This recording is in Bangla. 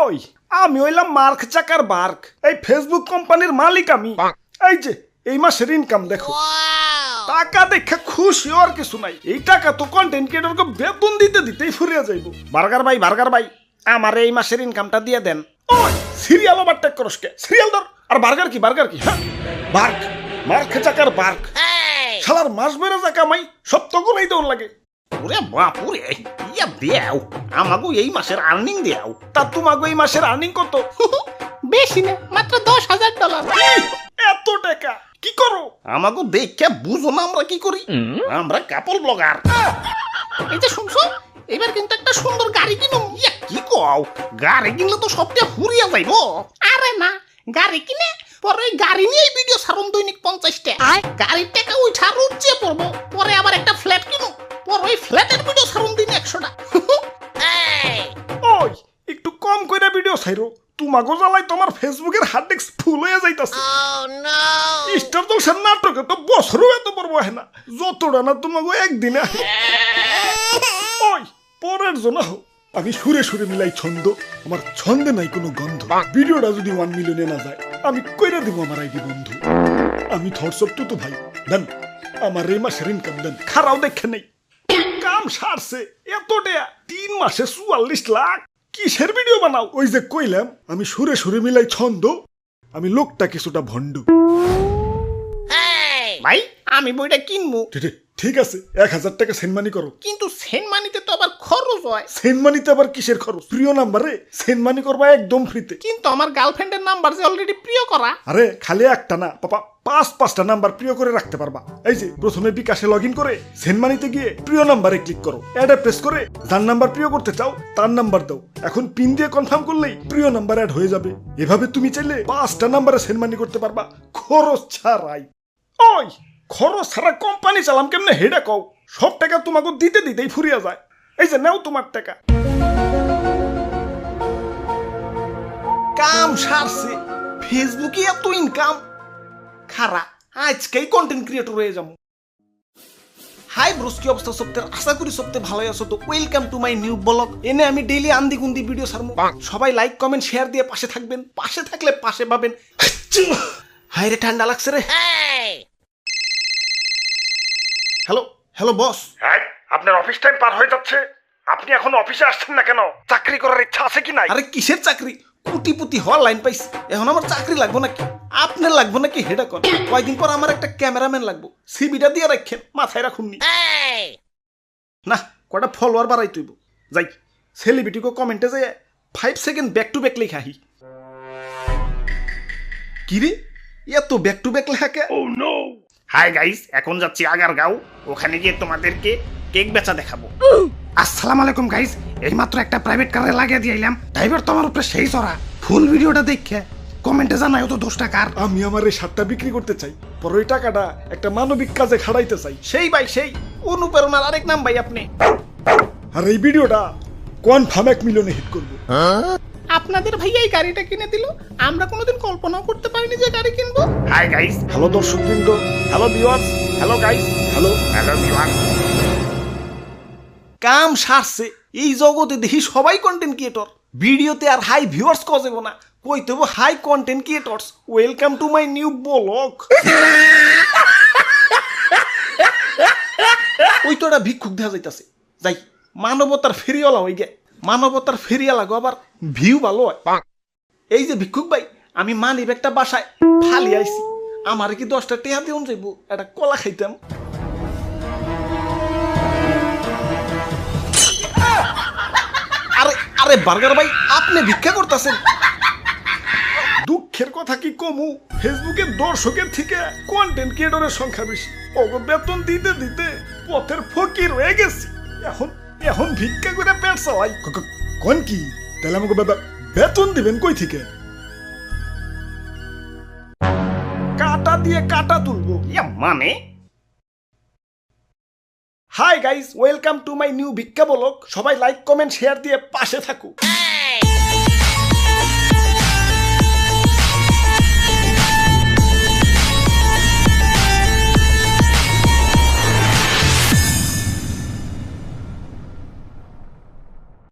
ওই আমি হইলাম মার্ক চাকার বার্ক, এই ফেসবুক কোম্পানির মালিক আমি। এই যে এই মাসের ইনকাম দেখো, টাকা দেখে খুশি আর কিছু নাই। এই টাকা তো কন্টেন্ট ক্রিয়েটরকে বেতন দিতে দিতেই ফুরিয়ে যাইব। বার্গার ভাই আমার এই মাসের ইনকামটা দিয়ে দেন। ওই সিরিয়াল ওভার টেক করস কে? সিরিয়াল ধর। আর বার্গার কি হ্যাঁ বার্ক, মার্ক চাকার বার্ক। শালার মাস বেড়ে যা কামাই সব তো গুলাই দৌড় লাগে। ওরে বাপুরে, ইয়া দেও আমাগো এই মাসের আর্নিং দেও। তা তোমাগো এই মাসের আর্নিং কত? বেশি না, মাত্র $10,000। এত টাকা কি করো? আমাগো দেখে বুঝো না আমরা কি করি? আমরা কাপল ব্লগার। এই যে শুনছো, এবার কিন্তু একটা সুন্দর গাড়ি কিনো। ইয়া কি কও, গাড়ি কিনলে তো সবটা ফুরিয়া যাইবো। আরে না, গাড়ি কিনে পরে ওই গাড়ি নিয়ে ভিডিও ছাড়ুন দৈনিক 50টা। গাড়ির টাকা উঠা রুচে পড়বো, পরে আবার একটা ফ্ল্যাট কিনো, পরে ওই ফ্ল্যাটের ভিডিও ছাড়ুন দিন 100টা। ওই একটু কম কইরা ভিডিও ছাইরো, তোমাগো জ্বালাই তোমার ফেসবুকের হার্ড ডিস্ক ফুল হয়ে যাইতাছে। স্টার জলসার নাটকে তো বছরও এত বড় হয় না, যতটা না তোমাগো একদিনে আহে। ওই পরের জন্য হোক, আমি সুরে সুরে মিলাই ছন্দ, আমার ছন্দে নাই কোনো গন্ধ। ভিডিওটা যদি 1 মিলিয়নে না যায় আমি কইরা দিব আমার আইডি বন্ধু। আমি থটসপ তো ভাই দেন, আমার এই মাসের ইনকাম দেন। খারাও দেখে নেই কাম সারছে এতটা 3 মাসে 44 লাখ। কিসের ভিডিও বানাও? ওই যে কইলাম আমি সুরে সুরে মিলাই ছন্দ, আমি লোকটা কিছুটা ভণ্ড। ভাই আমি বইটা কিনবো, ঠিক আছে 1000 টাকা সেনমানি করো। কিন্তু সেন্ট মানিতে তো আবার খরচ হয়। সেনমানিতে আবার কিসের খরচ? প্রিয় নাম্বারে সেনমানি করবা একদম ফ্রিতে। কিন্তু আমার গার্লফ্রেন্ডের নাম্বার যে অলরেডি প্রিয় করা। আরে খালি একটা না পাপা, 5-5টা নাম্বার প্রিয় করে রাখতে পারবা। এই যে প্রথমে বিকাশে লগ ইন করে সেনমানিতে গিয়ে প্রিয় নাম্বারে ক্লিক করো, অ্যাডে প্রেস করে যার নাম্বার প্রিয় করতে চাও তার নাম্বার দাও। এখন পিন দিয়ে কনফার্ম করলেই প্রিয় নাম্বার অ্যাড হয়ে যাবে। এভাবে তুমি চাইলে 5টা নাম্বারে সেনমানি করতে পারবা খরচ ছাড়াই। ওই খরচ ছাড়া কোম্পানি চালাম কেমনে হেডা কও? সব টাকা তোমাকে দিতে দিতেই ফুরিয়া যায়। এই যে নাও তোমার টাকা। কাম সারছে, ফেসবুকে এত ইনকাম। খারা আজকেই কন্টেন্ট ক্রিয়েটর হয়ে যাবো। হাই ব্রোস, কি অবস্থা সপ্তাহের? আশা করি সপ্তাহে ভালোই আছো। তো welcome to my new blog. এনে আমি ডেইলি আন্দি গুন্দি ভিডিও ছাড়বো। সবাই লাইক কমেন্ট শেয়ার দিয়ে পাশে থাকবেন। পাশে থাকলে পাশে পাবেন। হাই রে ঠান্ডা লাগছে রে। Hello boss. হ্যাঁ, আপনার অফিস টাইম পার হয়ে যাচ্ছে, আপনি এখন অফিসে আসছেন না কেন? চাকরি করার ইচ্ছা আছে কি নাই? আরে কিসের চাকরি? কোটিপতি হওয়ার লাইন পাইছি, এখন আমার চাকরি লাগবো নাকি? আপনার লাগবো নাকি হেডা কর? কয়দিন পর আমার একটা ক্যামেরাম্যান লাগবো, সিবিটা দিয়ে রাখেন, মাথায় রাখুননি। না কটা ফলোয়ার বাড়াই তুইব। যাই সেলিব্রিটিকে কমেন্টে যাই 5 সেকেন্ড ব্যাক টু ব্যাক লেখা। কি রে এত ব্যাক টু ব্যাক লেখা কে? হাই গাইস, এখন যাচ্ছি আগারগাঁও, ওখানে গিয়ে তোমাদেরকে কেক বেচা দেখাবো। আসসালামু আলাইকুম গাইস, এইমাত্র একটা প্রাইভেট কারে লাগিয়ে দিয়ে এলাম। ড্রাইভার তো আমার উপরে সেই চড়া। ফুল ভিডিওটা দেখে কমেন্টে জানাই তো 10 টাকার। আমি আমার এই শার্টটা বিক্রি করতে চাই, পর ওই টাকাটা একটা মানবিক কাজে খাড়াইতে চাই। সেই ভাই সেই অনুপ্রেরণার আরেক নাম ভাই আপনি। আর এই ভিডিওটা কনফার্ম 1 মিলিয়নে হিট করবো। আপনাদের ভাইয়া এই গাড়িটা কিনে দিল, আমরা কোনোদিন কল্পনাও করতে পারিনি যে গাড়ি কিনবো। হাই গাইস, হ্যালো দর্শকবৃন্দ, hello viewers, hello guys, hello viewers. কাম সারছে, এই জগতে দেখি সবাই কন্টেন্ট ক্রিয়েটর। ভিডিওতে আর হাই ভিউয়ার্স কজেব না, কইতে হবে hi content creators. Welcome to my new blog. ওই তো একটা ভিক্ষুক দেখা যাইতাছে, যাই মানবতার ফেরিওয়ালা হয়ে গে। মানবতার ফেরিওয়ালা গো আবার ভিউ ভালো হয়। এই যে ভিক্ষুক ভাই, আমি মানি ব্যাগটা বাসায় ফালি আইছি, আমার কি 10টা টেহা দিউন যাইব, একটা কলা খাইতাম। আরে বার্গার ভাই, আপনি ভিক্ষা করতেছেন? দুঃখের কথা কি কমু, ফেসবুকের দর্শকের থেকে কন্টেন্ট ক্রিয়েটরের সংখ্যা বেশি। ওগো বেতন দিতে দিতে পথের ফকির হয়ে গেছি। এখন ভিক্ষা করে পেট চালাই। কোন কি তাহলে আমাকে বেতন দিবেন কই থেকে? কাটা দিয়ে কাটা তুলবো মানে? Hi guys, welcome to my new ভিক্ষা ব্লগ। সবাই লাইক কমেন্ট শেয়ার দিয়ে পাশে থাকুক।